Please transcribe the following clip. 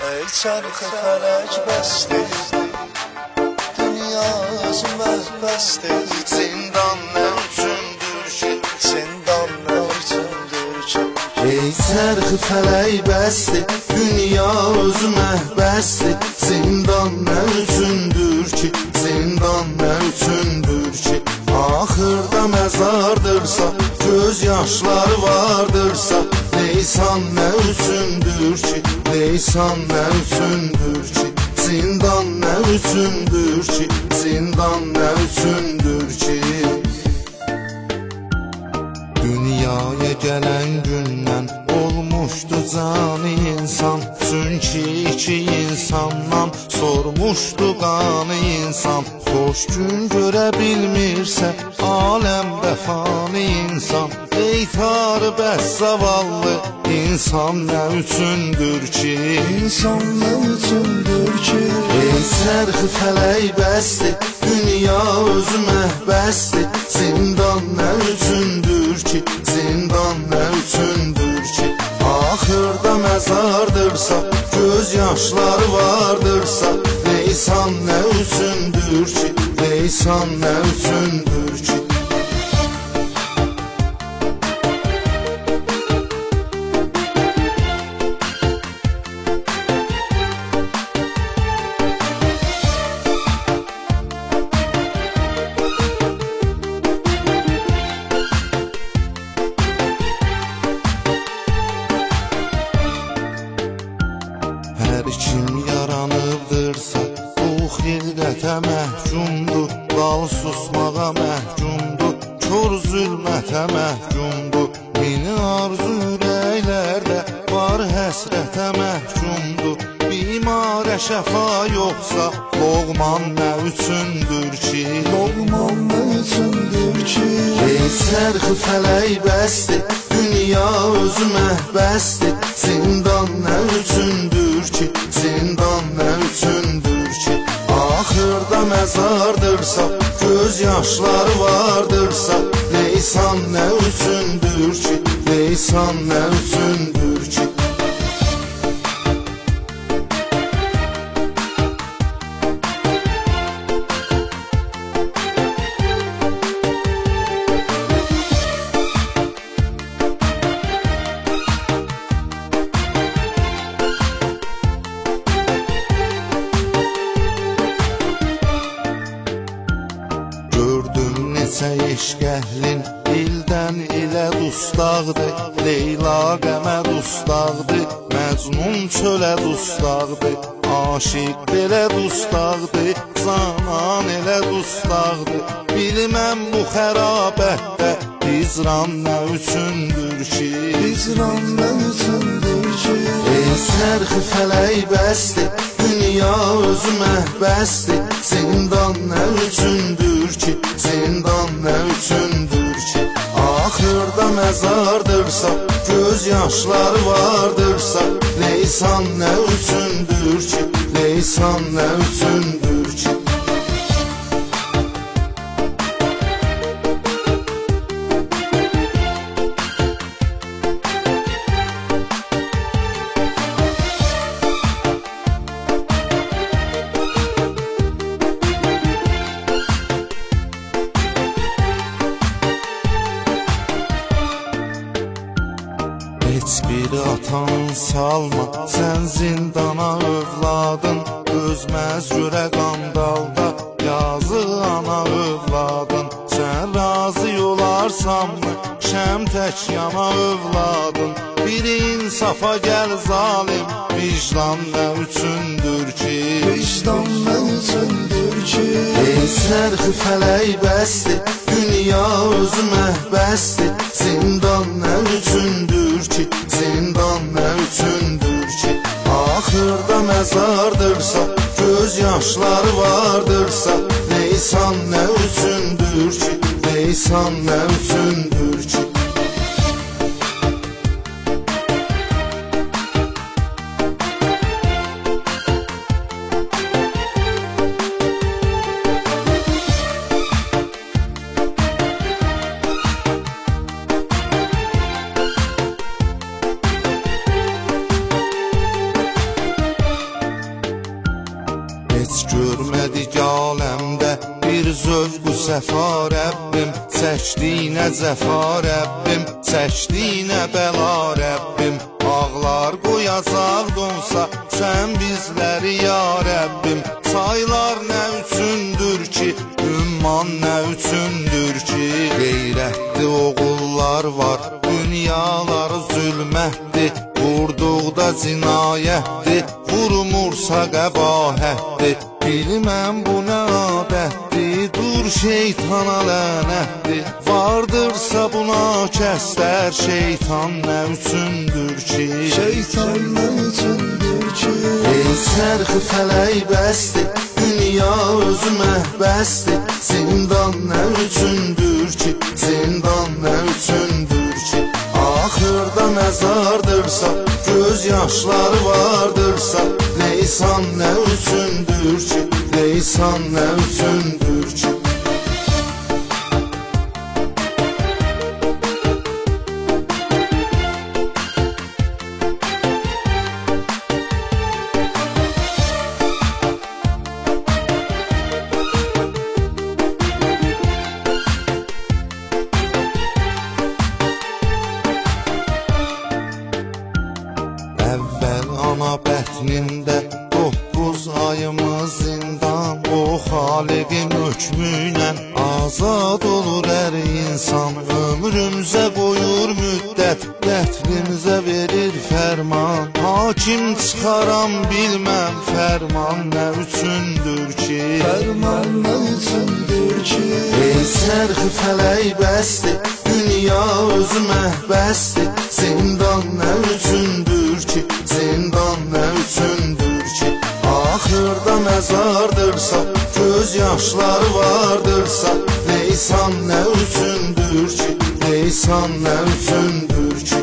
ey çarxı fələk bəsdir, dünya özü məhbəsdir. Zindan nə üçündür ki, zindan nə üçündür ki. Ey çarxı fələk bəsdir, dünya özü məhbəsdir. Zindan nə üçündür ki, zindan nə üçündür ki. Axırda məzardırsa, göz yaşları vardırsa, Leysan nə üçündür ki, Leysan nə üçündür ki. Zindan nə üçündür ki, zindan nə üçündür ki. Dünyaya gələn gündən olmuşdu can insan, çünki iki insandan sormuşdu qanı insan. Xoş gün görə bilmirsə aləmdə fani insan, ey tarı bəs zavallı insan nə üçündür ki, insan nə üçündür ki. Ey çərxi fələk bəsdir, dünya özü məhbəsdir. Zindan nə üçündür ki, zindan nə üçündür ki. Axırda məzardırsa, göz yaşları vardırsa, Leysan nə üçündür ki, Leysan nə üçündür ki. Hər kim yaranıbdırsa, bu xilqətə məhkumdur, qal susmağa məhkumdur, kör zülmətə məhkumdur. Mini arzu ürəklərdə var həsrətə məhkumdur. Bimarə şəfa yoxsa, loğman nə üçündür ki, loğman nə üçündür ki. Ey çərxi fələk bəsdir, dünya özü məhbəsdir. Zindan nə üçündür ki, zindan nə üçündür ki. Axırda məzardırsa, göz yaşları vardırsa, Leysan nə üçündür ki, Leysan nə üçündür ki. Gördüm neçə eşq əhlin ildən ilə dustaqdır, Leyla qəmə dustaqdır, Məcnun çölə dustaqdır. Aşiq belə dustaqdır, canan elə dustaqdır. Bilməm bu xərabətdə hicran nə üçündür ki, hicran nə üçündür ki. Ey çərxi fələk bəsdir, dünya özü məhbəsdir. Zindan nə üçündür ki, zindan nə üçündür ki. Axırda məzardırsa, göz yaşları vardırsa, Leysan nə üçündür ki, Leysan nə üçündür ki. Heç bir atan salma, sən zindana övladın, özməz görə qandalda, yazıq ana övladın. Sən razı olarsanmı, şəm tək yana övladın. Bir insafa gəl zalim, vicdan nə üçündür ki, vicdan nə üçündür ki. Ey çərxi fələk bəsdir, dünya özü məhbəsdir. Zindan nə üçündür ki, zindan nə üçündür ki. Axırda məzardırsa, göz yaşları vardırsa, Leysan nə üçündür ki, Leysan nə üçündür ki. zövqü səfa Rəbbim, çəkdiyinə cəfa Rəbbim, çəkdiyinə bəla Rəbbim. Ağlar qoyacaqdınsa sən bizləri ya Rəbbim. Saylar nə üçündür ki, ümman nə üçündür ki. Qeyrətli oğullar var, dünyaları zülmətdir. Vurduqda cinayətdir, vurmursa qəbahətdir. Bilməm bu nə adətdir, dur şeytana lənətdir. Vardırsa buna kəslər, şeytan nə üçündür ki? Şeytan nə üçündür ki? Ey sərxi fələk bəsdir, dünya özü məhbəsdir. Zindan nə üçündür ki? Zindan nə üçündür ki? Axırda məzardırsa, göz yaşları vardırsa, Leysan nə üçündür ki? Leysan nə üçündür ki? Əvvəl ana bətnində 9 ayımız zindan. O Xaliqin hökmüylə azad olur hər insan. Ömrümüzə qoyur müddət, qətlimizə verir fərman. Hakim çıxaram bilməm, fərman nə üçündür ki? Fərman nə üçündür ki? Ey sərxi fələk bəsdir, dünya özü məhbəsdir. Zindan nə üçündür ki? Zindan nə üçündür ki? Axırda məzardırsa, göz yaşları vardırsa, Leysan nə üçündür ki? Leysan nə üçündür ki?